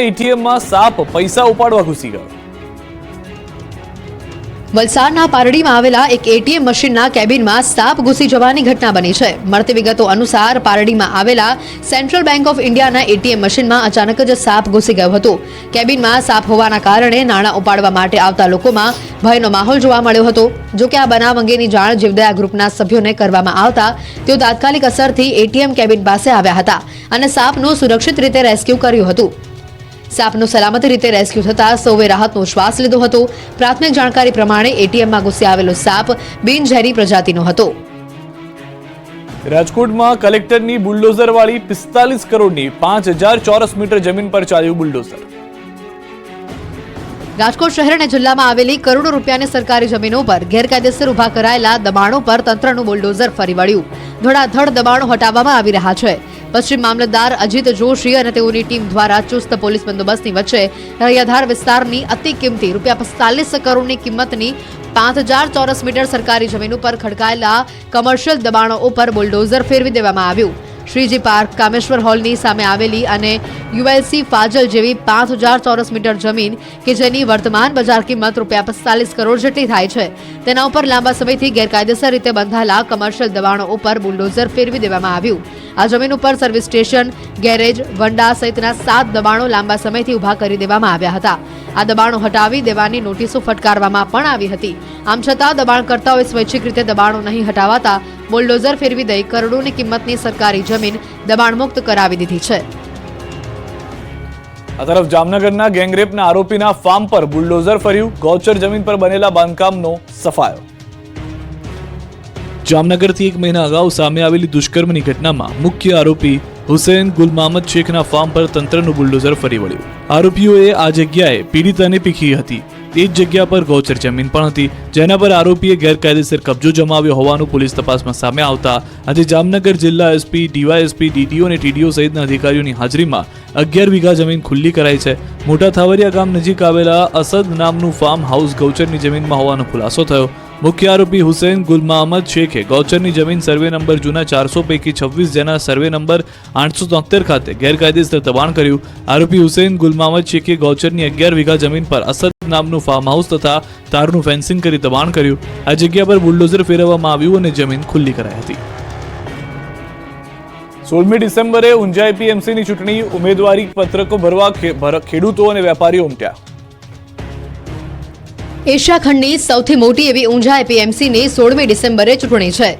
એટીએમમાં સાપ પૈસા ઉપાડવા ઘૂસી ગયો। વલસાડના પારડીમાં આવેલા એક એટીએમ મશીનના કેબિનમાં સાપ ઘૂસી જવાની ઘટના બની છે। મળતી વિગતો અનુસાર પારડીમાં આવેલા સેન્ટ્રલ બેંક ઓફ ઇન્ડિયાના એટીએમ મશીનમાં અચાનક જ સાપ ઘૂસી ગયો હતો। કેબિનમાં સાપ હોવાના કારણે નાણાં ઉપાડવા માટે આવતા લોકોમાં ભયનો માહોલ જોવા મળ્યો હતો। જો કે આ બનાવ અંગેની જાણ જીવદયા ગ્રુપના સભ્યોને કરવામાં આવતા તેઓ તાત્કાલિક અસરથી એટીએમ કેબિન પાસે આવ્યા હતા અને સાપનું સુરક્ષિત રીતે રેસ્ક્યુ કર્યું હતું। સાપનું સલામતી રીતે રેસ્ક્યુ થતા સૌએ રાહતનો શ્વાસ લીધો હતો। પ્રાથમિક જાણકારી પ્રમાણે એટીએમમાં ઘૂસી આવેલો સાપ બિનઝેરી પ્રજાતિનો હતો। રાજકોટમાં કલેક્ટરની બુલડોઝરવાળી 45 કરોડની 5000 ચોરસ મીટર જમીન પર ચાલ્યું બુલડોઝર। રાજકોટ શહેર અને જિલ્લામાં આવેલી કરોડો રૂપિયાની સરકારી જમીનો પર ગેરકાયદેસર ઉભા કરાયેલા દબાણો પર તંત્રનું બુલડોઝર ફરી વળ્યું। ધડાધડ દબાણો હટાવવામાં આવી રહ્યા છે। પશ્ચિમ મામલતદાર અજીત જોશી અને તેઓની ટીમ દ્વારા ચુસ્ત પોલીસ બંદોબસ્તની વચ્ચે રૈયાધાર વિસ્તારની અતિ કિંમતી ₹45 કરોડની કિંમતની 5000 ચોરસ મીટર સરકારી જમીન ઉપર ખડકાયેલા કમર્શિયલ દબાણો ઉપર બુલડોઝર ફેરવી દેવામાં આવ્યું। શ્રીજી પાર્ક, કામેશ્વર હોલની સામે આવેલી અને યુએલસી ફાજલ જેવી 5000 ચોરસ મીટર જમીન કે જેની વર્તમાન બજાર કિંમત ₹45 કરોડ જેટલી થાય છે, તેના ઉપર લાંબા સમયથી ગેરકાયદેસર રીતે બંધાયેલા કમર્શિયલ દબાણો ઉપર બુલડોઝર ફેરવી દેવામાં આવ્યું। આ જમીન ઉપર સર્વિસ સ્ટેશન, ગેરેજ, વંડા સહિતના 7 દબાણો લાંબા સમયથી ઉભા કરી દેવામાં આવ્યા હતા। આ દબાણો હટાવી દેવાની નોટિસો ફટકારવામાં પણ આવી હતી। આમ છતાં દબાણકર્તાઓએ સ્વૈચ્છિક રીતે દબાણો નહીં હટાવાતા બુલડોઝર ફેરવી દઈ કરોડોની કિંમતની સરકારી જમીન દબાણમુક્ત કરાવી દીધી છે। આ તરફ જામનગરના ગેંગરેપના આરોપીના ફાર્મ પર બુલડોઝર ફર્યું। ગૌચર જમીન પર બનેલા બાંધકામનો સફાયો। જામનગરથી 1 મહિના અગાઉ સામે આવેલી દુષ્કર્મની ઘટનામાં મુખ્ય આરોપી હુસૈન ગુલ મહમદ શેખના ફાર્મ પર તંત્રનું બુલડોઝર ફરી વળ્યું। આરોપીઓએ આ જગ્યાએ પીડિતાને પીખી હતી। તે જ જગ્યા પર ગૌચર જમીન પણ હતી, જેના પર આરોપીએ ગેરકાયદેસર કબજો જમાવ્યો હોવાનું પોલીસ તપાસમાં સામે આવતા આજે જામનગર જિલ્લા એસપી, ડીવાયએસપી, ડીટીઓ અને ટીડીઓ સહિતના અધિકારીઓની હાજરીમાં 11 વીઘા જમીન ખુલ્લી કરાઈ છે। મોટા થાવરિયા ગામ નજીક આવેલા અસદ નામનું ફાર્મ હાઉસ ગૌચરની જમીનમાં હોવાનો ખુલાસો થયો। મુખ્ય આરોપી હુસૈન ગુલ મહમદ શેખે ગૌચરની જમીન સર્વે નંબર જૂના 400 પૈકી 26 જેના સર્વે નંબર 873 ખાતે ગેરકાયદેસર દબાણ કર્યું। આરોપી હુસૈન ગુલ મહમદ શેખે ગૌચરની 11 વીઘા જમીન પર અસદ નામનું ફાર્મ હાઉસ તથા તારનું ફેન્સિંગ કરી દબાણ કર્યું। આ જગ્યા પર બુલડોઝર ફેરવવામાં આવ્યું અને જમીન ખુલ્લી કરાઈ હતી। 16મી ડિસેમ્બરે ઊંઝા એપીએમસીની ચૂંટણી ઉમેદવારી પત્રકો ભરવા ખેડૂતો અને વેપારીઓ ઉમટ્યા। એશિયા ખંડની સૌથી મોટી એવી ઊંઝા એપીએમસીની 16મી ડિસેમ્બરે ચૂંટણી છે।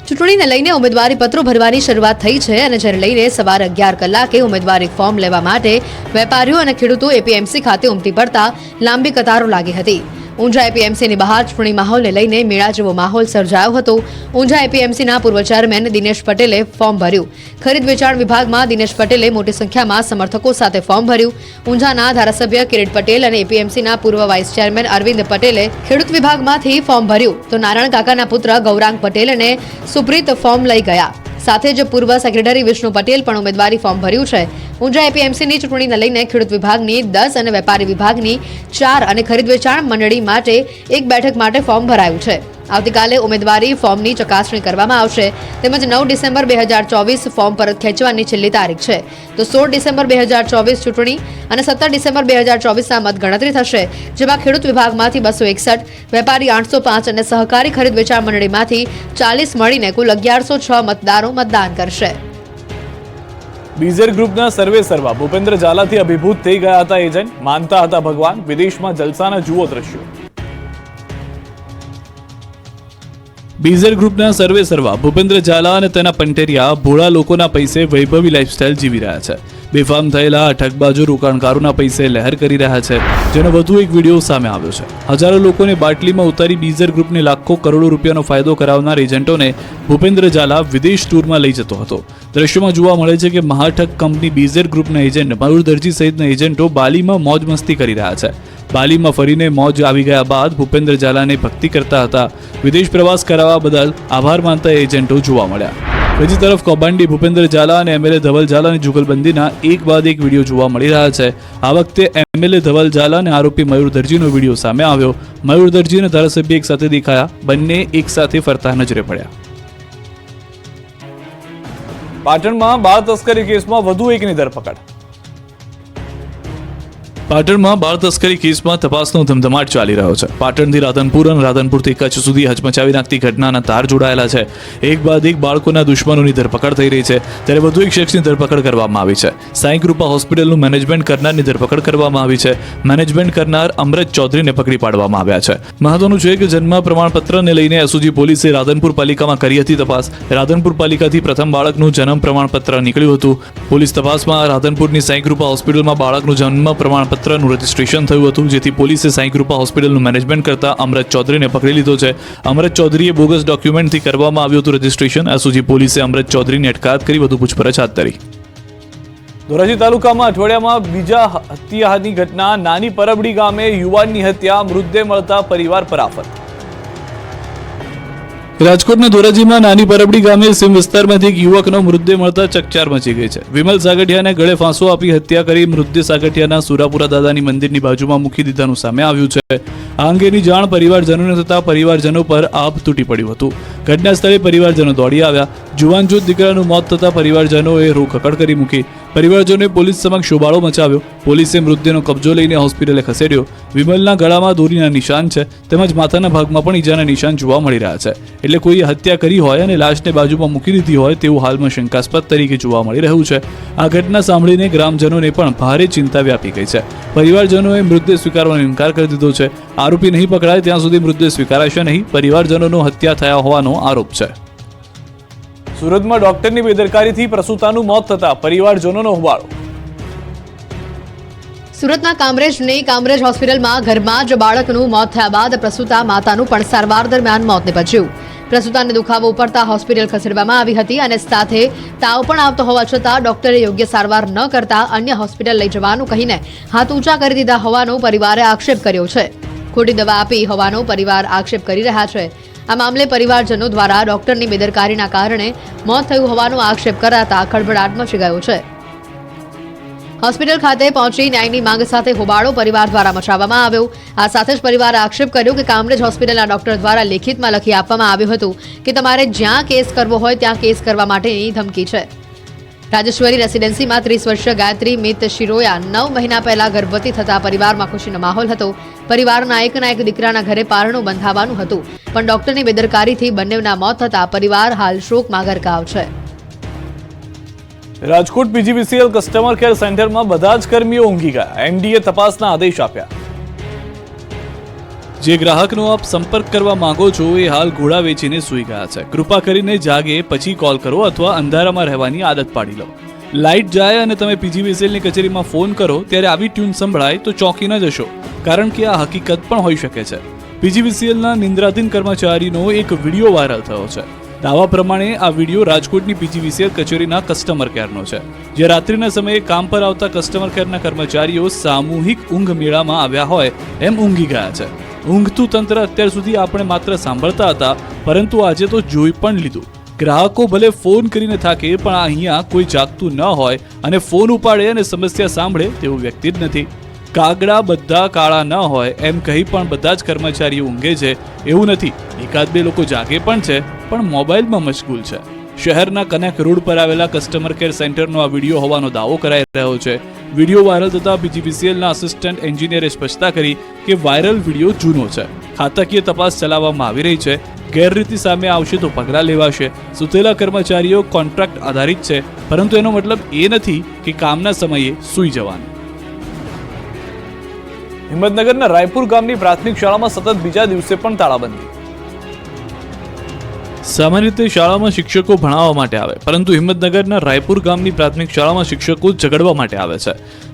ચૂંટણીને લઈને ઉમેદવારી પત્રો ભરવાની શરૂઆત થઈ છે અને જેને લઈને સવારે 11 કલાકે ઉમેદવારી ફોર્મ લેવા માટે વેપારીઓ અને ખેડૂતો એપીએમસી ખાતે ઉમટી પડતા લાંબી કતારો લાગી હતી। ઊંઝા એપીએમસીની બહાર ચૂંટણી માહોલને લઈને મેળા જેવો માહોલ સર્જાયો હતો। ઊંઝા એપીએમસીના પૂર્વ ચેરમેન દિનેશ પટેલે ફોર્મ ભર્યું। ખરીદ વેચાણ વિભાગમાં દિનેશ પટેલે મોટી સંખ્યામાં સમર્થકો સાથે ફોર્મ ભર્યું। ઊંઝાના ધારાસભ્ય કિરીટ પટેલ અને એપીએમસીના પૂર્વ વાઇસ ચેરમેન અરવિંદ પટેલે ખેડૂત વિભાગમાંથી ફોર્મ ભર્યું તો નારાયણ કાકાના પુત્ર ગૌરાંગ પટેલ અને સુપ્રીત ફોર્મ લઈ ગયા। સાથે જ પૂર્વ સેક્રેટરી વિષ્ણુ પટેલ પણ ઉમેદવારી ફોર્મ ભર્યું છે। ઊંઝા એપીએમસીની ચૂંટણીને લઈને ખેડૂત વિભાગની 10 અને વેપારી વિભાગની 4 અને ખરીદ વેચાણ મંડળી માટે 1 બેઠક માટે ફોર્મ ભરાયું છે। આવતીકાલે ઉમેદવારી ફોર્મની ચકાસણી કરવામાં આવશે તેમજ 9 ડિસેમ્બર 2024 ફોર્મ પરત ખેંચવાની છેલ્લી તારીખ છે તો 16 ડિસેમ્બર 2024 ચૂંટણી અને 17 ડિસેમ્બર 2024ના મતગણતરી થશે, જેમાં ખેડૂત વિભાગમાંથી 261, વેપારી 805 અને સહકારી ખરીદ વેચાણ મંડળીમાંથી 40 મળીને કુલ 1106 મતદારો મતદાન કરશે। બીઝર ગ્રુપના સર્વેસર્વા ભૂપેન્દ્ર ઝાલાથી અભિભૂત થઈ ગયા હતા એજન્ટ। માનતા હતા ભગવાન, વિદેશમાં જલસાના જુઓ દ્રશ્યો। બીઝર ગ્રુપના સર્વેસર્વા ભૂપેન્દ્ર ઝાલા અને તેના પંટેરિયા ભોળા લોકોના પૈસે વૈભવી લાઇફસ્ટાઇલ જીવી રહ્યા છે। બેફામ થયેલા ઠગબાજો રોકાણકારોના પૈસે લહેર કરી રહ્યા છે, જેનો વધુ એક વિડીયો સામે આવ્યો છે। હજારો લોકોને બાટલીમાં ઉતારી બીઝર ગ્રુપને લાખો કરોડો રૂપિયાનો ફાયદો કરાવનાર એજન્ટોને ભૂપેન્દ્ર ઝાલા વિદેશ ટૂરમાં લઈ જતો હતો। દ્રશ્યોમાં જોવા મળે છે કે મહાઠગ કંપની બીઝર ગ્રુપના એજન્ટ મયુર દરજી સહિતના એજન્ટો બાલીમાં મોજ મસ્તી કરી રહ્યા છે। બાલીમાં ફરીને મોજ આવી ગયા બાદ ભૂપેન્દ્ર ઝાલાને ભક્તિ કરતા હતા। વિદેશ પ્રવાસ કરાવવા બદલ આભાર માનતા એજન્ટો જોવા મળ્યા। બીજી તરફ કૌભાંડી ભૂપેન્દ્ર ઝાલા અને એમએલએ ધવલ ઝાલાની જુગલબંધીના એક બાદ એક વિડીયો જોવા મળી રહ્યા છે। આ વખતે એમએલએ ધવલ ઝાલા અને આરોપી મયુર દરજીનો વિડીયો સામે આવ્યો। મયુર દરજી અને ધારાસભ્ય એક સાથે દેખાયા, બંને એક સાથે ફરતા નજરે પડ્યા। પાટણમાં બાળ તસ્કરી કેસમાં વધુ એકની ધરપકડ। પાટણમાં બાળ તસ્કરી કેસમાં તપાસનો ધમધમાટ ચાલી રહ્યો છે. પાટણથી રાધનપુર અને રાધનપુરથી કચ્છ સુધી હચમચાવી નાખતી ઘટનાના તાર જોડાયેલા છે. એક બાદ એક બાળકોના દુશ્મનોની ધરપકડ થઈ રહી છે, ત્યારે વધુ એક શખ્સની ધરપકડ કરવામાં આવી છે. સાંઈ કૃપા હોસ્પિટલનું મેનેજમેન્ટ કરનારની ધરપકડ કરવામાં આવી છે. મેનેજમેન્ટ કરનાર અમૃત ચૌધરીને પકડી પાડવામાં આવ્યા છે. મહત્વનું છે કે જન્મ પ્રમાણપત્રને લઈને એસઓજી પોલીસે રાધનપુર પાલિકામાં કરી હતી તપાસ. રાધનપુર પાલિકાથી પ્રથમ બાળકનું જન્મ પ્રમાણપત્ર નીકળ્યું હતું. પોલીસ તપાસમાં રાધનપુરની સાંઈ કૃપા હોસ્પિટલમાં બાળકનું જન્મ પ્રમાણપત્રનું રજીસ્ટ્રેશન થયું હતું, જેથી પોલીસે સાંઈ કૃપા હોસ્પિટલનું મેનેજમેન્ટ કરતા અમૃત ચૌધરીને પકડી લીધો છે. અમૃત ચૌધરીએ બોગસ ડોક્યુમેન્ટથી કરવામાં આવ્યું હતું રજીસ્ટ્રેશન. એસઓજી પોલીસે અમૃત ચૌધરીની અટકાયત કરી વધુ પૂછપરછ હાથ ધરી. ધોરાજી તાલુકામાં અઠવાડિયામાં બીજા હત્યાની ઘટના. નાની પરબડી ગામે યુવાનની હત્યા, મૃતદેહ મળતા પરિવાર પર આફત. રાજકોટના ધોરાજીમાં નાની પરબડી ગામે સીમ વિસ્તારમાંથી એક યુવકનો મૃતદેહ મળતા ચકચાર મચી ગઈ છે. વિમલ સાગઠિયાને ગળે ફાંસો આપી હત્યા કરી મૃતદેહ સાગઠિયાના સુરાપુરા દાદાની મંદિરની બાજુમાં મૂકી દીધાનું સામે આવ્યું છે. આ અંગેની જાણ પરિવારજનોને થતા પરિવારજનો પર આભ તૂટી પડ્યું હતું. ઘટના સ્થળે પરિવારજનો દોડી આવ્યા. જુવાન જૂથ દીકરાનું મોત થતા પરિવારજનોએ રોકકડ કરી મૂકી. પરિવારજનોએ પોલીસ સમક્ષ શોબાળો મચાવ્યો. પોલીસે મૃતદેહનો કબજો લઈને હોસ્પિટલે ખસેડ્યો. વિમલના ગળામાં દોરીના નિશાન છે, તેમજ માથાના ભાગમાં પણ ઈજાના નિશાન જોવા મળી રહ્યા છે. એટલે કોઈએ હત્યા કરી હોય અને લાશને બાજુમાં મૂકી દીધી હોય તેવું હાલમાં શંકાસ્પદ તરીકે જોવા મળી રહ્યું છે. આ ઘટના સાંભળીને ગ્રામજનોને પણ ભારે ચિંતા વ્યાપી ગઈ છે. પરિવારજનોએ મૃતદેહ સ્વીકારવાનો ઇનકાર કરી દીધો છે. આરોપી નહીં પકડાય ત્યાં સુધી મૃતદેહ સ્વીકારાશે નહીં. પરિવારજનોનો હત્યા થયા હોવાનો આરોપ છે. સુરતમાં ડોક્ટરની બેદરકારીથી પ્રસૂતાનું મોત થતા પરિવારજનોનો હોબાળો. સુરતના કામરેજ હોસ્પિટલમાં ઘરમાં જ બાળકનું મોત થયા બાદ પ્રસૂતા માતાનું પણ સારવાર દરમિયાન મોત નીપજ્યું. પ્રસૂતાને દુખાવો ઉપડતા હોસ્પિટલ ખસેડવામાં આવી હતી અને સાથે તાવ પણ આવતો હોવા છતાં ડોક્ટરે યોગ્ય સારવાર ન કરતા અન્ય હોસ્પિટલ લઈ જવાનું કહીને હાથ ઊંચા કરી દીધા હોવાનો પરિવારે આક્ષેપ કર્યો છે. ખોટી દવા આપી હોવાનો પરિવાર આક્ષેપ કરી રહ્યા છે. આ મામલે પરિવારજનો દ્વારા ડોક્ટરની બેદરકારીના કારણે મોત થયું હોવાનો આક્ષેપ કરાતા ખળભળાટ મચી ગયો છે. હોસ્પિટલ ખાતે પહોંચી ન્યાયની માંગ સાથે હોબાળો પરિવાર દ્વારા મચાવવામાં આવ્યો. આ સાથે જ પરિવારે આક્ષેપ કર્યો કે કામરેજ હોસ્પિટલના ડોક્ટર દ્વારા લેખિતમાં લખી આપવામાં આવ્યું હતું કે તમારે જ્યાં કેસ કરવો હોય ત્યાં કેસ કરવા માટેની ધમકી છે. રાજેશ્વરી રેસિડેન્સીમાં 30 વર્ષીય ગાયત્રી મિત શિરોયા 9 મહિના પહેલા ગર્ભવતી થતા પરિવારમાં ખુશીનો માહોલ હતો. પરિવારના એકના એક દીકરાના ઘરે પારણું બંધાવવાનું હતું, પણ ડોક્ટરની બેદરકારીથી બંનેના મોત થતા પરિવાર હાલ શોકમાં ગરકાવ છે. રાજકોટ પીજીવીસીએલ કસ્ટમર કેર સેન્ટરમાં બધા જ કર્મીઓ ઊંઘી ગયા. એમડીએ તપાસના આદેશ આપ્યા. જે ગ્રાહકનો આપ સંપર્ક કરવા માંગો છો એ હાલ ઘોડા વેચીને સૂઈ ગયા છે. કૃપા કરીને જાગે પછી કોલ કરો અથવા અંધારામાં રહેવાની આદત પાડી લો. લાઇટ જાય અને તમે પીજીવીસીએલની કચેરીમાં ફોન કરો ત્યારે આવી ટ્યુન સંભળાય તો ચોંકી ન જશો, કારણ કે આ હકીકત પણ હોઈ શકે છે. પીજીવીસીએલના નિંદ્રાધીન કર્મચારીનો એક વિડીયો વાયરલ થયો છે. દાવા પ્રમાણે આ વિડીયો રાજકોટની પીજીવીસીએલ કચેરીના કસ્ટમર કેરનો છે, જે રાત્રિના સમયે કામ પર આવતા કસ્ટમર કેરના કર્મચારીઓ સામૂહિક ઊંઘ મેળામાં આવ્યા હોય એમ ઊંઘી ગયા છે. ઊંઘતું તંત્ર અત્યાર સુધી આપણે માત્ર સાંભળતા હતા, પરંતુ આજે તો જોઈ પણ લીધું. ગ્રાહકો ભલે ફોન કરીને થાકે, પણ અહીંયા કોઈ જાગતું ન હોય અને ફોન ઉપાડે અને સમસ્યા સાંભળે તેવું વ્યક્તિ જ નથી. કાગડા બધા કાળા ન હોય એમ કહી પણ બધા જ કર્મચારીઓ ઊંઘે છે એવું નથી. એકાદ બે લોકો જાગે પણ છે, પણ મોબાઈલમાં મશગુલ છે. શહેરના કનેક રોડ પર આવેલા કસ્ટમર કેર સેન્ટરનો આ વિડીયો હોવાનો દાવો કરાઈ રહ્યો છે. વિડીયો વાયરલ થતા પીજીવીસીએલના આસિસ્ટન્ટ એન્જિનિયરે સ્પષ્ટતા કરી કે વાયરલ વિડીયો જૂનો છે. ખાતાકીય તપાસ ચલાવવામાં આવી રહી છે. ગેરરીતિ સામે આવશે તો પગલાં લેવાશે. સુતેલા કર્મચારીઓ કોન્ટ્રાક્ટ આધારિત છે, પરંતુ એનો મતલબ એ નથી કે કામના સમયે સૂઈ જવાનું. હિંમતનગરના રાયપુર ગામની પ્રાથમિક શાળામાં સતત બીજા દિવસે પણ તાળાબંધી. સામાન્ય રીતે શાળામાં શિક્ષકો ભણાવવા માટે આવે, પરંતુ હિંમતનગરના રાયપુર ગામની પ્રાથમિક શાળામાં શિક્ષકો ઝઘડવા માટે આવે છે.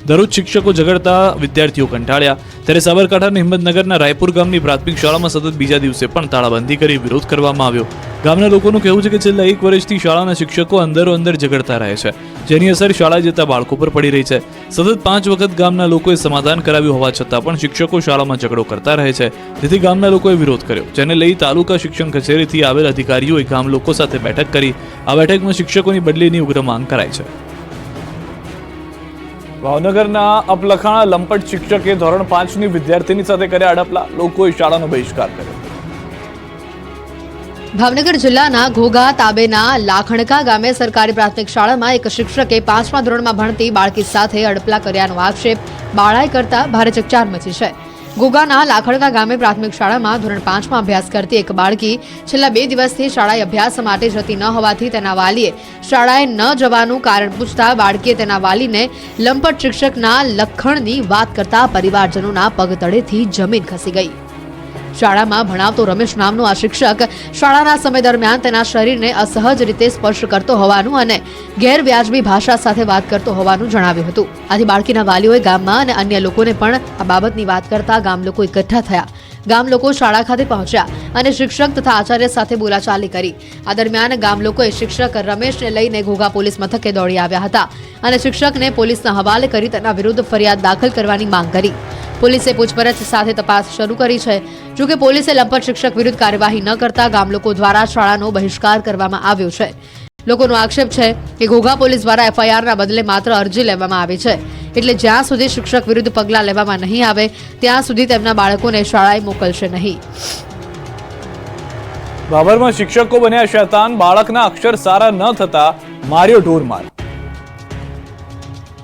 દરરોજ શિક્ષકો ઝઘડતા વિદ્યાર્થીઓ કંટાળ્યા, ત્યારે સાબરકાંઠાના હિંમતનગરના રાયપુર ગામની પ્રાથમિક શાળામાં સતત બીજા દિવસે પણ તાળાબંધી કરી વિરોધ કરવામાં આવ્યો. ગામના લોકોનું કહેવું છે કે છેલ્લા 1 વર્ષથી શાળાના શિક્ષકો અંદરો અંદર ઝઘડતા રહે છે, જેની અસર શાળા જતા બાળકો પર પડી રહી છે. સતત 5 વખત ગામના લોકોએ સમાધાન કરાવ્યું હોવા છતાં પણ શિક્ષકો શાળામાં ઝઘડો કરતા રહે છે, જેથી ગામના લોકોએ વિરોધ કર્યો, જેને લઈ તાલુકા શિક્ષણ કચેરીથી આવેલ અધિકારીઓએ ગામ લોકો સાથે બેઠક કરી. આ બેઠકમાં શિક્ષકોની બદલીની ઉગ્ર માંગ કરાઈ છે. ભાવનગરના અપલખાણા લંપટ શિક્ષકે ધોરણ 5ની વિદ્યાર્થીની સાથે કર્યા અડપલા. લોકોએ શાળાનો બહિષ્કાર કર્યો. ભાવનગર જિલ્લાના ઘોઘા તાબેના લાખણકા ગામે સરકારી પ્રાથમિક શાળામાં એક શિક્ષકે 5મા ધોરણમાં ભણતી બાળકી સાથે અડપલા કર્યાનો આક્ષેપ બાળાએ કરતા ભારે ચકચાર મચી છે. ઘોઘાના લાખણકા ગામે પ્રાથમિક શાળામાં ધોરણ 5માં અભ્યાસ કરતી એક બાળકી છેલ્લા 2 દિવસથી શાળાએ અભ્યાસ માટે જતી ન હોવાથી તેના વાલીએ શાળાએ ન જવાનું કારણ પૂછતા બાળકીએ તેના વાલીને લંપટ શિક્ષકના લખણની વાત કરતા પરિવારજનોના પગતળેથી જમીન ખસી ગઈ. શાળામાં ભણાવતો રમેશ નામનો આ શિક્ષક શાળાના સમય દરમિયાન તેના શરીરને અસહજ રીતે સ્પર્શ કરતો હોવાનું અને ગેરવ્યાજબી ભાષા સાથે વાત કરતો હોવાનું જણાવ્યું હતું. આથી બાળકીના વાલીઓએ ગામમાં અને અન્ય લોકોને પણ આ બાબતની વાત કરતા ગામ લોકો એકઠા થયા. ગામ લોકો શાળા ખાતે પહોંચ્યા અને શિક્ષક તથા આચાર્ય સાથે બોલાચાલી કરી. આ દરમિયાન ગામ લોકોએ શિક્ષક રમેશને લઈને ઘોઘા પોલીસ મથકે દોડી આવ્યા હતા અને શિક્ષકને પોલીસના હવાલે કરી તેના વિરુદ્ધ ફરિયાદ દાખલ કરવાની માંગ કરી. પોલીસે પૂછપરછ સાથે તપાસ શરૂ કરી છે. જોકે પોલીસે લંપટ શિક્ષક વિરુદ્ધ કાર્યવાહી ન કરતા ગામ લોકો દ્વારા શાળાનો બહિષ્કાર કરવામાં આવ્યો છે. લોકોનો આક્ષેપ છે કે ઘોઘા પોલીસ દ્વારા એફઆઈઆરના બદલે માત્ર અરજી લેવામાં આવી છે. એટલે જ્યાં સુધી શિક્ષક વિરુદ્ધ પગલાં લેવામાં નહીં આવે ત્યાં સુધી તેમના બાળકોને શાળાએ મોકલશે નહીં. બાબરમાં શિક્ષકો બન્યા શૈતાન, બાળકના અક્ષર સારા ન થતા માર્યો ઢોરમાર.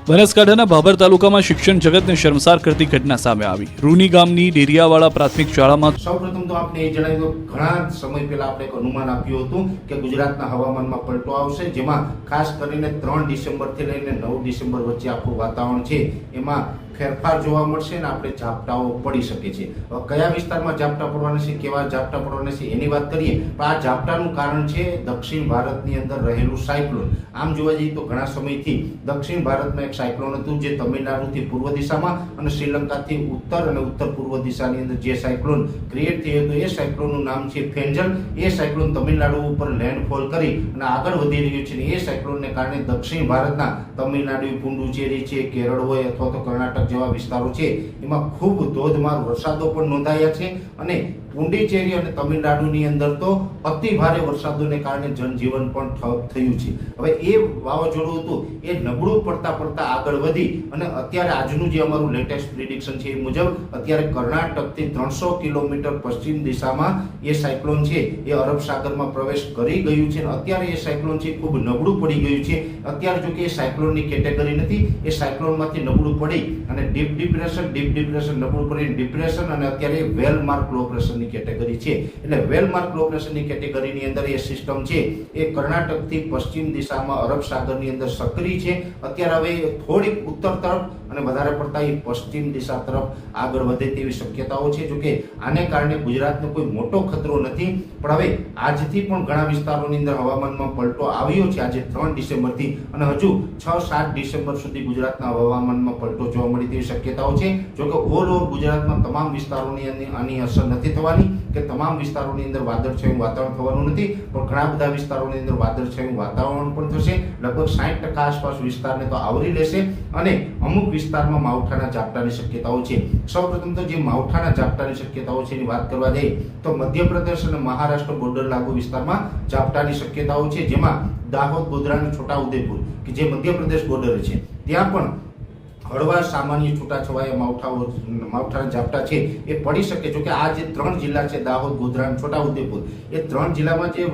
બનાસકાંઠાના ભાભર તાલુકામાં શિક્ષણ જગતને શર્મસાર કરતી ઘટના સામે આવી. રૂની ગામની ડેરિયાવાળા પ્રાથમિક શાળામાં સૌપ્રથમ તો આપણે એ જણાવ્યું કે ઘણા સમય પહેલા આપણે એક અનુમાન આપ્યું હતું કે ગુજરાતના હવામાનમાં પલટો આવશે, જેમાં ખાસ કરીને 3 ડિસેમ્બરથી લઈને 9 ડિસેમ્બર વચ્ચે આપણું વાતાવરણ છે એમાં ફેરફાર જોવા મળશે અને આપણે ઝાપટાઓ પડી શકે છે. કયા વિસ્તારમાં ઝાપટા પડવાના છે, કેવા ઝાપટા પડવાના છે એની વાત કરીએ તો આ ઝાપટાનું કારણ છે દક્ષિણ ભારતની અંદર રહેલું સાયક્લોન. આમ જોવા જઈએ તો ઘણા સમયથી દક્ષિણ ભારતમાં એક સાયક્લોન હતું જે તમિલનાડુથી પૂર્વ દિશામાં અને શ્રીલંકાથી ઉત્તર અને ઉત્તર પૂર્વ દિશાની અંદર જે સાયક્લોન ક્રિએટ થયું હતું એ સાયક્લોનનું નામ છે ફેન્જલ. એ સાયક્લોન તમિલનાડુ ઉપર લેન્ડફોલ કરી અને આગળ વધી રહ્યું છે. એ સાયક્લોનને કારણે દક્ષિણ ભારતના તમિલનાડુ, પુડુચેરી છે, કેરળ હોય અથવા તો કર્ણાટક જેવા વિસ્તારો છે એમાં ખૂબ ધોધમાર વરસાદો પણ નોંધાયા છે અને પુડુચેરી અને તમિલનાડુની અંદર તો અતિ ભારે વરસાદોને કારણે જનજીવન પણ ઠપ થયું છે. હવે એ વાવાઝોડું હતું એ નબળું પડતા આગળ વધી અને અત્યારે આજનું જે અમારું લેટેસ્ટ પ્રિડિક્શન છે એ મુજબ અત્યારે કર્ણાટકથી 300 કિલોમીટર પશ્ચિમ દિશામાં એ સાયક્લોન છે એ અરબ સાગરમાં પ્રવેશ કરી ગયું છે અને અત્યારે એ સાયક્લોન છે ખૂબ નબળું પડી ગયું છે. અત્યારે જો કે એ સાયક્લોનની કેટેગરી નથી, એ સાયક્લોનમાંથી નબળું પડી અને ડીપ ડિપ્રેશન નબળું પડી ડિપ્રેશન અને અત્યારે વેલ માર્ક લો પ્રેશરની કેટેગરી છે. એટલે વેલ માર્ક લો પ્રેશરની કેટેગરીની અંદર એ સિસ્ટમ છે એ કર્ણાટકથી પશ્ચિમ દિશામાં અરબ સાગરની અંદર સક્રિય છે. અત્યારે હવે થોડીક ઉત્તર તરફ અને વધારે પડતા એ પશ્ચિમ દિશા તરફ આગળ વધે તેવી શક્યતાઓ છે. જોકે આને કારણે ગુજરાતને કોઈ મોટો ખતરો નથી, પણ હવે આજથી પણ ઘણા વિસ્તારોની અંદર હવામાનમાં પલટો આવ્યો છે આજે 3 ડિસેમ્બરથી અને હજુ 6-7 ડિસેમ્બર સુધી ગુજરાતના હવામાનમાં પલટો જોવા મળી તેવી શક્યતાઓ છે. જોકે ઓલ ઓવર ગુજરાતમાં તમામ વિસ્તારોની આની અસર નથી થવાની કે તમામ વિસ્તારોની અંદર વાદળછાયું વાતાવરણ થવાનું નથી, પણ ઘણા બધા વિસ્તારોની અંદર વાદળછાયું વાતાવરણ પણ થશે. લગભગ 60% આસપાસ વિસ્તારને તો આવરી લેશે અને અમુક વિસ્તારમાં માવઠાના ઝાપટાની શક્યતાઓ છે. સૌપ્રથમ તો જે માવઠાના ઝાપટાની શક્યતાઓ છે એની વાત કરવા જઈએ તો મધ્યપ્રદેશ અને મહારાષ્ટ્ર બોર્ડર લાગુ વિસ્તારમાં ઝાપટાની શક્યતાઓ છે, જેમાં દાહોદ, ગોધરા અને છોટાઉદેપુર કે જે મધ્યપ્રદેશ બોર્ડર છે ત્યાં પણ હળવા સામાન્ય છૂટાછવાયા માવઠાના ઝાપટા છે એ પડી શકે. જો કે આ જે 3 જિલ્લા છે દાહોદ, ગોધરા અને છોટાઉદેપુર એ 3 જિલ્લામાં જે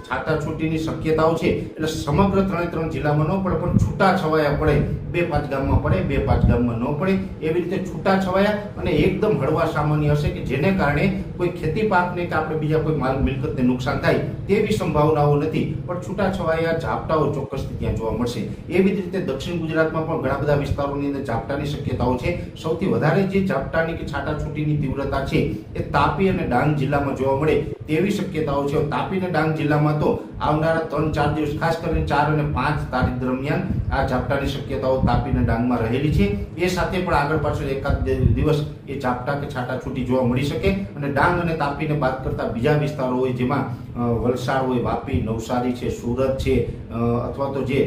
છાટાછૂટીની શક્યતાઓ છે એટલે સમગ્ર 3 જિલ્લામાં ન પડે પણ છૂટાછવાયા પડે, 2-5 ગામમાં પડે, 2-5 ગામમાં ન પડે એવી રીતે છૂટાછવાયા અને એકદમ હળવા સામાન્ય હશે કે જેને કારણે કોઈ ખેતી પાકને કે આપણે બીજા કોઈ માલ મિલકતને નુકસાન થાય તેવી સંભાવનાઓ નથી, પણ છૂટાછવાયા ઝાપટાઓ ચોક્કસથી ત્યાં જોવા મળશે. એવી જ રીતે દક્ષિણ ગુજરાતમાં પણ ઘણા બધા વિસ્તારોની અંદર ઝાપટાની શક્યતાઓ છે. સૌથી વધારે જે ઝાપટાની કે છાટાછૂટીની તીવ્રતા છે એ તાપી અને ડાંગ જિલ્લામાં જોવા મળે તેવી શક્યતાઓ છે. તાપી અને ડાંગ જિલ્લામાં તો આવનારા 3-4 દિવસ ખાસ કરીને 4 અને 5 તારીખ દરમિયાન આ ઝાપટાની શક્યતાઓ તાપી અને ડાંગમાં રહેલી છે. એ સાથે પણ આગળ પાછળ એકાદ દિવસ એ ઝાપટા કે છાટાછૂટી જોવા મળી શકે અને ડાંગ અને તાપીને બાદ કરતા બીજા વિસ્તારો હોય જેમાં વલસાડ હોય, વાપી, નવસારી છે, સુરત છે અથવા તો જે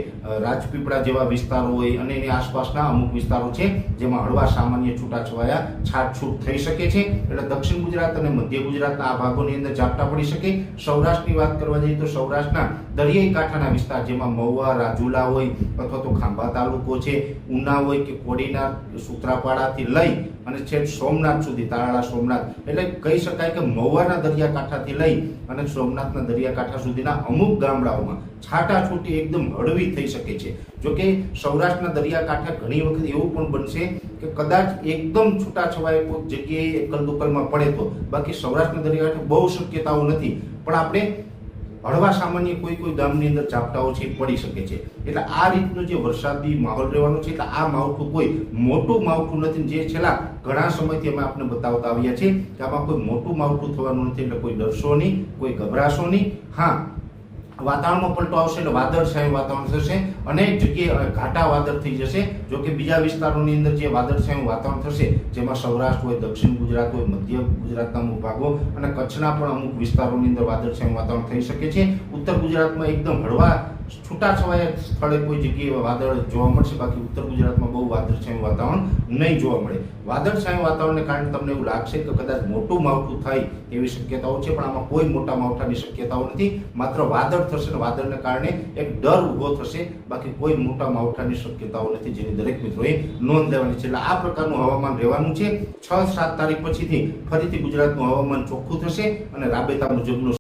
રાજપીપળા જેવા વિસ્તારો હોય અને એની આસપાસના અમુક વિસ્તારો છે જેમાં હળવા સામાન્ય છૂટાછવાયા છાટછૂટ થઈ શકે છે. એટલે દક્ષિણ ગુજરાત અને મધ્ય ગુજરાતના આ ભાગોની અંદર ઝાપટા પડી શકે. સૌરાષ્ટ્રની વાત કરવા જઈએ તો સૌરાષ્ટ્રના દરિયાઈ કાંઠાના વિસ્તાર જેમાં મહુવા, રાજુલા હોય અથવા તો ખાંભા તાલુકો છે, ઉના હોય કે કોડીનાર, સૂત્રાપાડાથી લઈ અને છેક સોમનાથ સુધી, તાલાળા સોમનાથ, એટલે કહી શકાય કે મહુવાના દરિયાકાંઠાથી લઈ અને સોમનાથના દરિયાકાંઠા સુધીના અમુક ગામડાઓમાં છાટાછૂટી એકદમ હળવી થઈ શકે છે. જોકે સૌરાષ્ટ્રના દરિયાકાંઠે ઘણી વખત એવું પણ બનશે કે કદાચ એકદમ છૂટાછવાયા કોઈક જગ્યાએ એકલ દુકલમાં પડે તો, બાકી સૌરાષ્ટ્રના દરિયાકાંઠે બહુ શક્યતાઓ નથી, પણ આપણે હળવા સામાન્ય કોઈ ગામની અંદર ઝાપટાઓ છે પડી શકે છે. એટલે આ રીતનો જે વરસાદી માહોલ રહેવાનો છે, એટલે આ માવઠું કોઈ મોટું માવઠું નથી. જે છેલ્લા ઘણા સમયથી અમે આપને બતાવતા આવ્યા છે કે આમાં કોઈ મોટું માવઠું થવાનું નથી, એટલે કોઈ ડરશો નહીં, કોઈ ગભરાશો નહીં. હા, વાતાવરણમાં પલટો આવશે એટલે વાદળછાયું વાતાવરણ થશે, અનેક જગ્યાએ ઘાટા વાદળ થઈ જશે. જો કે બીજા વિસ્તારોની અંદર જે વાદળછાયું વાતાવરણ થશે, જેમાં સૌરાષ્ટ્ર હોય, દક્ષિણ ગુજરાત હોય, મધ્ય ગુજરાતના અમુક ભાગો અને કચ્છના પણ અમુક વિસ્તારોની અંદર વાદળછાયું વાતાવરણ થઈ શકે છે. ઉત્તર ગુજરાતમાં એકદમ હળવા છૂટાછવાયા સ્થળે કોઈ જગ્યાએ વાદળ જોવા મળશે, બાકી ઉત્તર ગુજરાતમાં બહુ વાદળછાયું વાતાવરણ નહીં જોવા મળે. વાદળછાયું વાતાવરણને કારણે તમને એવું લાગશે કે કદાચ મોટું માવઠું થાય એવી શક્યતાઓ છે, પણ આમાં કોઈ મોટા માવઠાની શક્યતાઓ નથી. માત્ર વાદળ થશે ને વાદળને કારણે એક ડર ઊભો થશે, બાકી કોઈ મોટા માવઠાની શક્યતાઓ નથી, જેની દરેક મિત્રોએ નોંધ લેવાની છે. એટલે આ પ્રકારનું હવામાન રહેવાનું છે. 6-7 તારીખ પછીથી ફરીથી ગુજરાતનું હવામાન ચોખ્ખું થશે અને રાબેતા મુજબનું